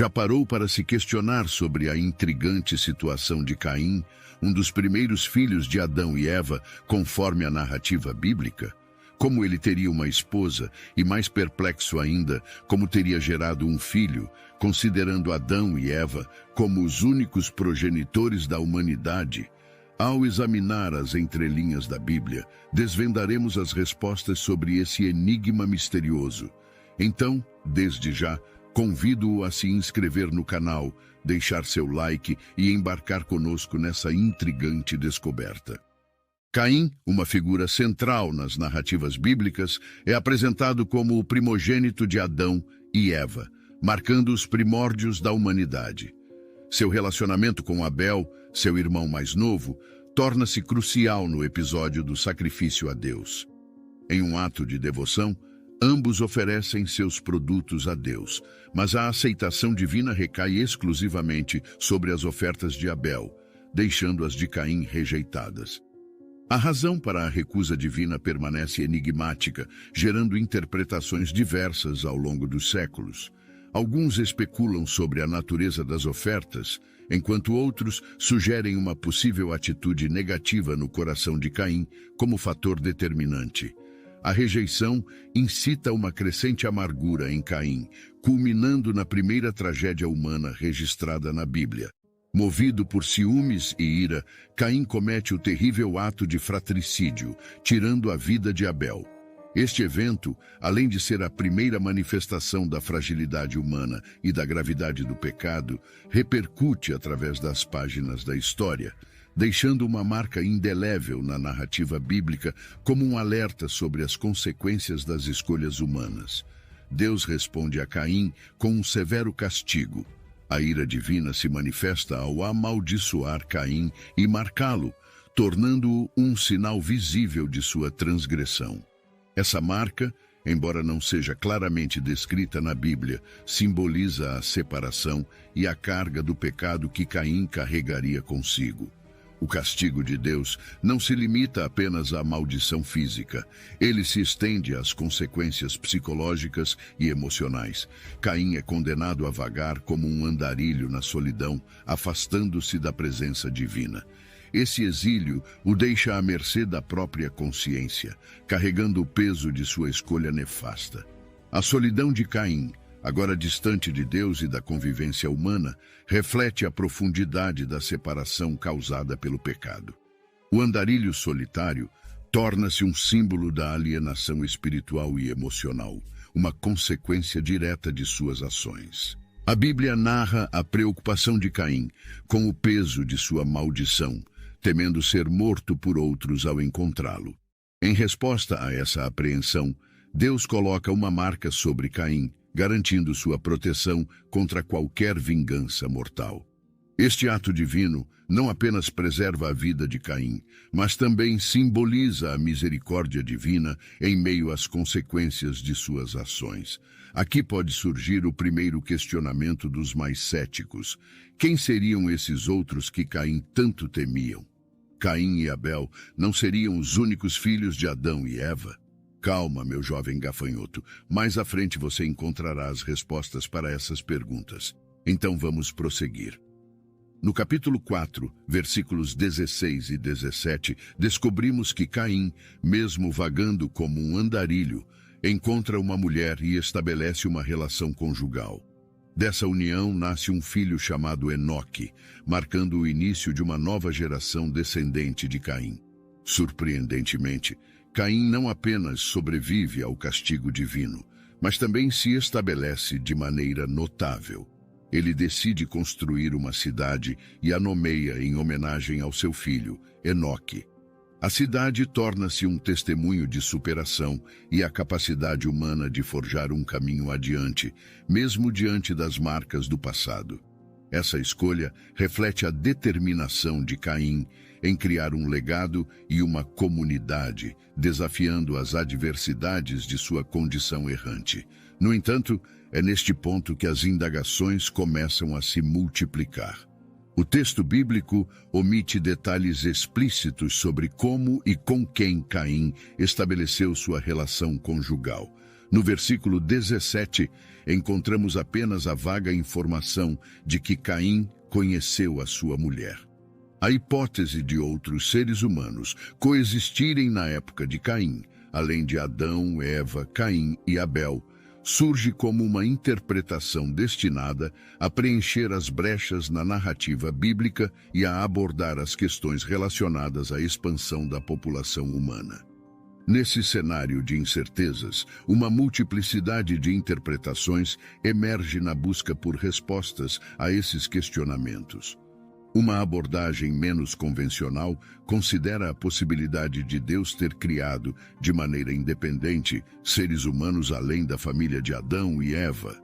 Já parou para se questionar sobre a intrigante situação de Caim, um dos primeiros filhos de Adão e Eva, conforme a narrativa bíblica? Como ele teria uma esposa e, mais perplexo ainda, como teria gerado um filho, considerando Adão e Eva como os únicos progenitores da humanidade? Ao examinar as entrelinhas da Bíblia, desvendaremos as respostas sobre esse enigma misterioso. Então, desde já, convido-o a se inscrever no canal, deixar seu like e embarcar conosco nessa intrigante descoberta. Caim, uma figura central nas narrativas bíblicas, é apresentado como o primogênito de Adão e Eva, marcando os primórdios da humanidade. Seu relacionamento com Abel, seu irmão mais novo, torna-se crucial no episódio do sacrifício a Deus. Em um ato de devoção, ambos oferecem seus produtos a Deus, mas a aceitação divina recai exclusivamente sobre as ofertas de Abel, deixando as de Caim rejeitadas. A razão para a recusa divina permanece enigmática, gerando interpretações diversas ao longo dos séculos. Alguns especulam sobre a natureza das ofertas, enquanto outros sugerem uma possível atitude negativa no coração de Caim como fator determinante. A rejeição incita uma crescente amargura em Caim, culminando na primeira tragédia humana registrada na Bíblia. Movido por ciúmes e ira, Caim comete o terrível ato de fratricídio, tirando a vida de Abel. Este evento, além de ser a primeira manifestação da fragilidade humana e da gravidade do pecado, repercute através das páginas da história, deixando uma marca indelével na narrativa bíblica como um alerta sobre as consequências das escolhas humanas. Deus responde a Caim com um severo castigo. A ira divina se manifesta ao amaldiçoar Caim e marcá-lo, tornando-o um sinal visível de sua transgressão. Essa marca, embora não seja claramente descrita na Bíblia, simboliza a separação e a carga do pecado que Caim carregaria consigo. O castigo de Deus não se limita apenas à maldição física. Ele se estende às consequências psicológicas e emocionais. Caim é condenado a vagar como um andarilho na solidão, afastando-se da presença divina. Esse exílio o deixa à mercê da própria consciência, carregando o peso de sua escolha nefasta. A solidão de Caim, agora distante de Deus e da convivência humana, reflete a profundidade da separação causada pelo pecado. O andarilho solitário torna-se um símbolo da alienação espiritual e emocional, uma consequência direta de suas ações. A Bíblia narra a preocupação de Caim com o peso de sua maldição, temendo ser morto por outros ao encontrá-lo. Em resposta a essa apreensão, Deus coloca uma marca sobre Caim, garantindo sua proteção contra qualquer vingança mortal. Este ato divino não apenas preserva a vida de Caim, mas também simboliza a misericórdia divina em meio às consequências de suas ações. Aqui pode surgir o primeiro questionamento dos mais céticos. Quem seriam esses outros que Caim tanto temiam? Caim e Abel não seriam os únicos filhos de Adão e Eva? Calma, meu jovem gafanhoto. Mais à frente você encontrará as respostas para essas perguntas. Então vamos prosseguir. No capítulo 4, versículos 16 e 17, descobrimos que Caim, mesmo vagando como um andarilho, encontra uma mulher e estabelece uma relação conjugal. Dessa união nasce um filho chamado Enoque, marcando o início de uma nova geração descendente de Caim. Surpreendentemente, Caim não apenas sobrevive ao castigo divino, mas também se estabelece de maneira notável. Ele decide construir uma cidade e a nomeia em homenagem ao seu filho, Enoque. A cidade torna-se um testemunho de superação e a capacidade humana de forjar um caminho adiante, mesmo diante das marcas do passado. Essa escolha reflete a determinação de Caim em criar um legado e uma comunidade, desafiando as adversidades de sua condição errante. No entanto, é neste ponto que as indagações começam a se multiplicar. O texto bíblico omite detalhes explícitos sobre como e com quem Caim estabeleceu sua relação conjugal. No versículo 17, encontramos apenas a vaga informação de que Caim conheceu a sua mulher. A hipótese de outros seres humanos coexistirem na época de Caim, além de Adão, Eva, Caim e Abel, surge como uma interpretação destinada a preencher as brechas na narrativa bíblica e a abordar as questões relacionadas à expansão da população humana. Nesse cenário de incertezas, uma multiplicidade de interpretações emerge na busca por respostas a esses questionamentos. Uma abordagem menos convencional considera a possibilidade de Deus ter criado, de maneira independente, seres humanos além da família de Adão e Eva.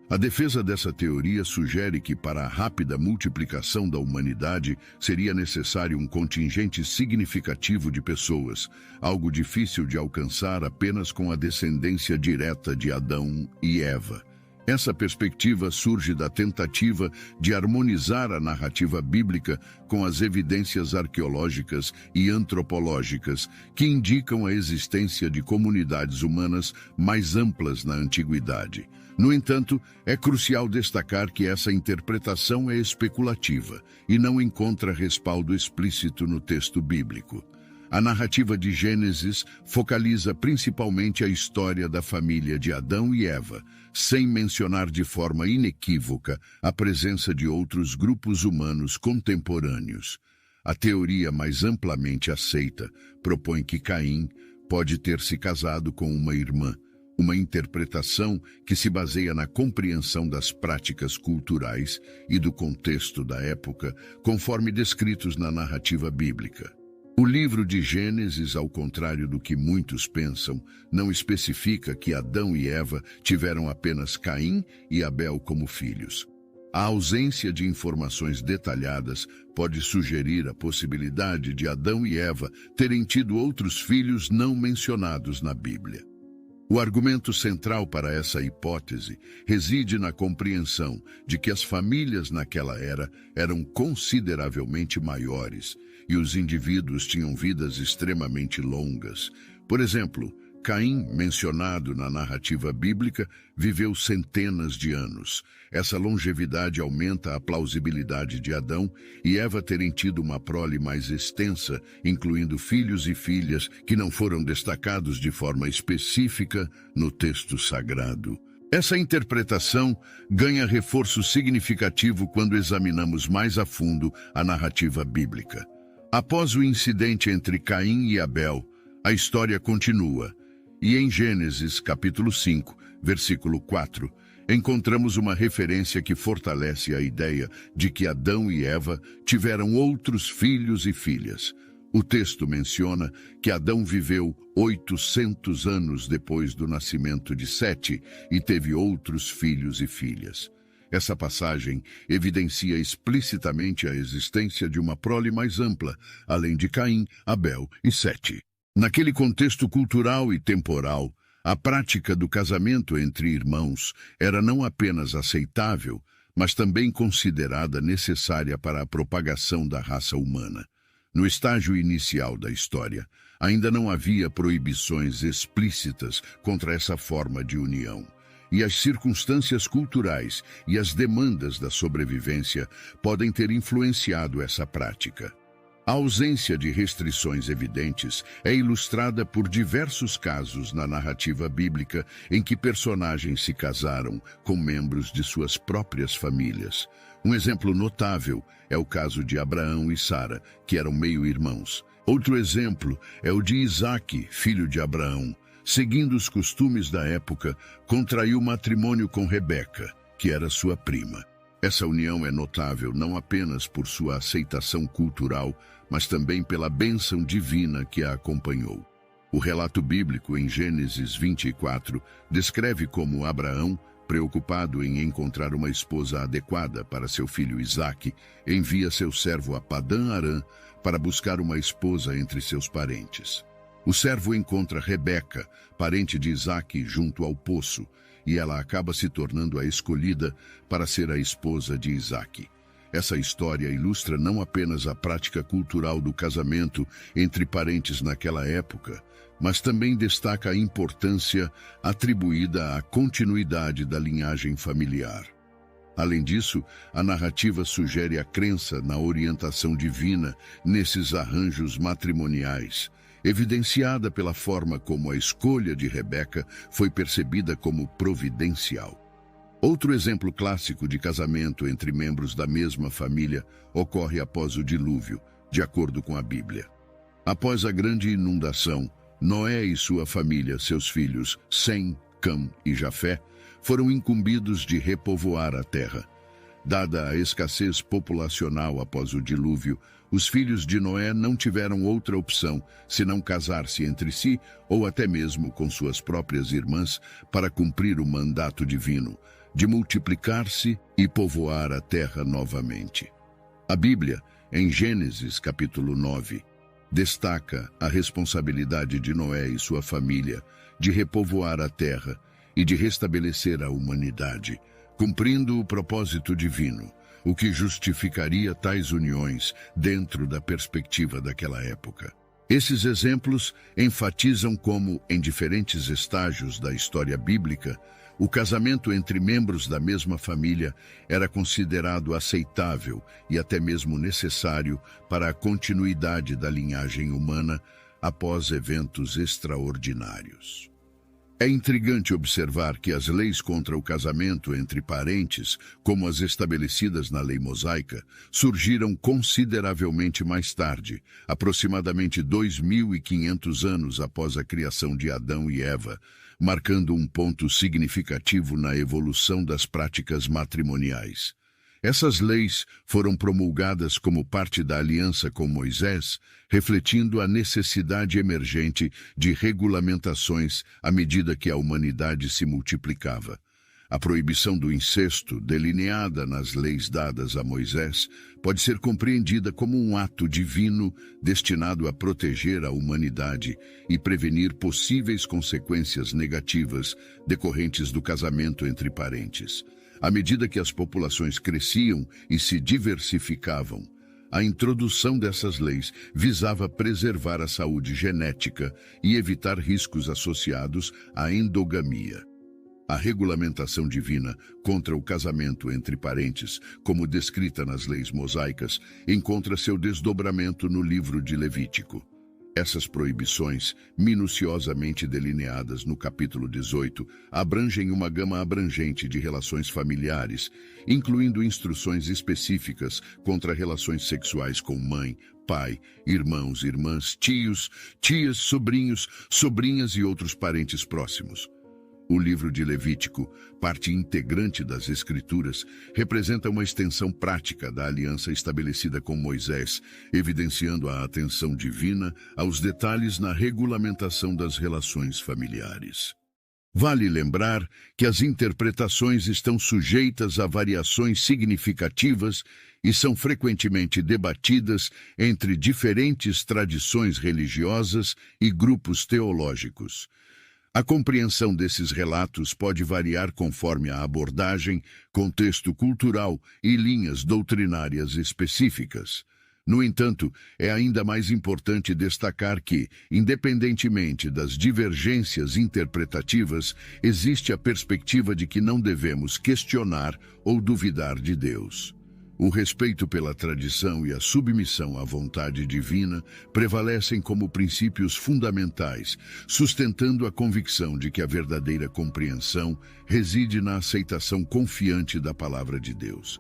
A defesa dessa teoria sugere que, para a rápida multiplicação da humanidade, seria necessário um contingente significativo de pessoas, algo difícil de alcançar apenas com a descendência direta de Adão e Eva. Essa perspectiva surge da tentativa de harmonizar a narrativa bíblica com as evidências arqueológicas e antropológicas que indicam a existência de comunidades humanas mais amplas na antiguidade. No entanto, é crucial destacar que essa interpretação é especulativa e não encontra respaldo explícito no texto bíblico. A narrativa de Gênesis focaliza principalmente a história da família de Adão e Eva, sem mencionar de forma inequívoca a presença de outros grupos humanos contemporâneos. A teoria mais amplamente aceita propõe que Caim pode ter se casado com uma irmã, uma interpretação que se baseia na compreensão das práticas culturais e do contexto da época, conforme descritos na narrativa bíblica. O livro de Gênesis, ao contrário do que muitos pensam, não especifica que Adão e Eva tiveram apenas Caim e Abel como filhos. A ausência de informações detalhadas pode sugerir a possibilidade de Adão e Eva terem tido outros filhos não mencionados na Bíblia. O argumento central para essa hipótese reside na compreensão de que as famílias naquela era eram consideravelmente maiores e os indivíduos tinham vidas extremamente longas. Por exemplo, Caim, mencionado na narrativa bíblica, viveu centenas de anos. Essa longevidade aumenta a plausibilidade de Adão e Eva terem tido uma prole mais extensa, incluindo filhos e filhas que não foram destacados de forma específica no texto sagrado. Essa interpretação ganha reforço significativo quando examinamos mais a fundo a narrativa bíblica. Após o incidente entre Caim e Abel, a história continua. E em Gênesis, capítulo 5, versículo 4, encontramos uma referência que fortalece a ideia de que Adão e Eva tiveram outros filhos e filhas. O texto menciona que Adão viveu 800 anos depois do nascimento de Sete e teve outros filhos e filhas. Essa passagem evidencia explicitamente a existência de uma prole mais ampla, além de Caim, Abel e Sete. Naquele contexto cultural e temporal, a prática do casamento entre irmãos era não apenas aceitável, mas também considerada necessária para a propagação da raça humana. No estágio inicial da história, ainda não havia proibições explícitas contra essa forma de união. E as circunstâncias culturais e as demandas da sobrevivência podem ter influenciado essa prática. A ausência de restrições evidentes é ilustrada por diversos casos na narrativa bíblica em que personagens se casaram com membros de suas próprias famílias. Um exemplo notável é o caso de Abraão e Sara, que eram meio-irmãos. Outro exemplo é o de Isaque, filho de Abraão. Seguindo os costumes da época, contraiu matrimônio com Rebeca, que era sua prima. Essa união é notável não apenas por sua aceitação cultural, mas também pela bênção divina que a acompanhou. O relato bíblico em Gênesis 24 descreve como Abraão, preocupado em encontrar uma esposa adequada para seu filho Isaque, envia seu servo a Padã-Arã para buscar uma esposa entre seus parentes. O servo encontra Rebeca, parente de Isaque, junto ao poço, e ela acaba se tornando a escolhida para ser a esposa de Isaque. Essa história ilustra não apenas a prática cultural do casamento entre parentes naquela época, mas também destaca a importância atribuída à continuidade da linhagem familiar. Além disso, a narrativa sugere a crença na orientação divina nesses arranjos matrimoniais, evidenciada pela forma como a escolha de Rebeca foi percebida como providencial. Outro exemplo clássico de casamento entre membros da mesma família ocorre após o dilúvio, de acordo com a Bíblia. Após a grande inundação, Noé e sua família, seus filhos Sem, Cam e Jafé, foram incumbidos de repovoar a terra. Dada a escassez populacional após o dilúvio, os filhos de Noé não tiveram outra opção senão casar-se entre si ou até mesmo com suas próprias irmãs para cumprir o mandato divino de multiplicar-se e povoar a terra novamente. A Bíblia, em Gênesis capítulo 9, destaca a responsabilidade de Noé e sua família de repovoar a terra e de restabelecer a humanidade, cumprindo o propósito divino, o que justificaria tais uniões dentro da perspectiva daquela época. Esses exemplos enfatizam como, em diferentes estágios da história bíblica, o casamento entre membros da mesma família era considerado aceitável e até mesmo necessário para a continuidade da linhagem humana após eventos extraordinários. É intrigante observar que as leis contra o casamento entre parentes, como as estabelecidas na lei mosaica, surgiram consideravelmente mais tarde, aproximadamente 2.500 anos após a criação de Adão e Eva, marcando um ponto significativo na evolução das práticas matrimoniais. Essas leis foram promulgadas como parte da aliança com Moisés, refletindo a necessidade emergente de regulamentações à medida que a humanidade se multiplicava. A proibição do incesto, delineada nas leis dadas a Moisés, pode ser compreendida como um ato divino destinado a proteger a humanidade e prevenir possíveis consequências negativas decorrentes do casamento entre parentes. À medida que as populações cresciam e se diversificavam, a introdução dessas leis visava preservar a saúde genética e evitar riscos associados à endogamia. A regulamentação divina contra o casamento entre parentes, como descrita nas leis mosaicas, encontra seu desdobramento no livro de Levítico. Essas proibições, minuciosamente delineadas no capítulo 18, abrangem uma gama abrangente de relações familiares, incluindo instruções específicas contra relações sexuais com mãe, pai, irmãos, irmãs, tios, tias, sobrinhos, sobrinhas e outros parentes próximos. O livro de Levítico, parte integrante das Escrituras, representa uma extensão prática da aliança estabelecida com Moisés, evidenciando a atenção divina aos detalhes na regulamentação das relações familiares. Vale lembrar que as interpretações estão sujeitas a variações significativas e são frequentemente debatidas entre diferentes tradições religiosas e grupos teológicos. A compreensão desses relatos pode variar conforme a abordagem, contexto cultural e linhas doutrinárias específicas. No entanto, é ainda mais importante destacar que, independentemente das divergências interpretativas, existe a perspectiva de que não devemos questionar ou duvidar de Deus. O respeito pela tradição e a submissão à vontade divina prevalecem como princípios fundamentais, sustentando a convicção de que a verdadeira compreensão reside na aceitação confiante da palavra de Deus.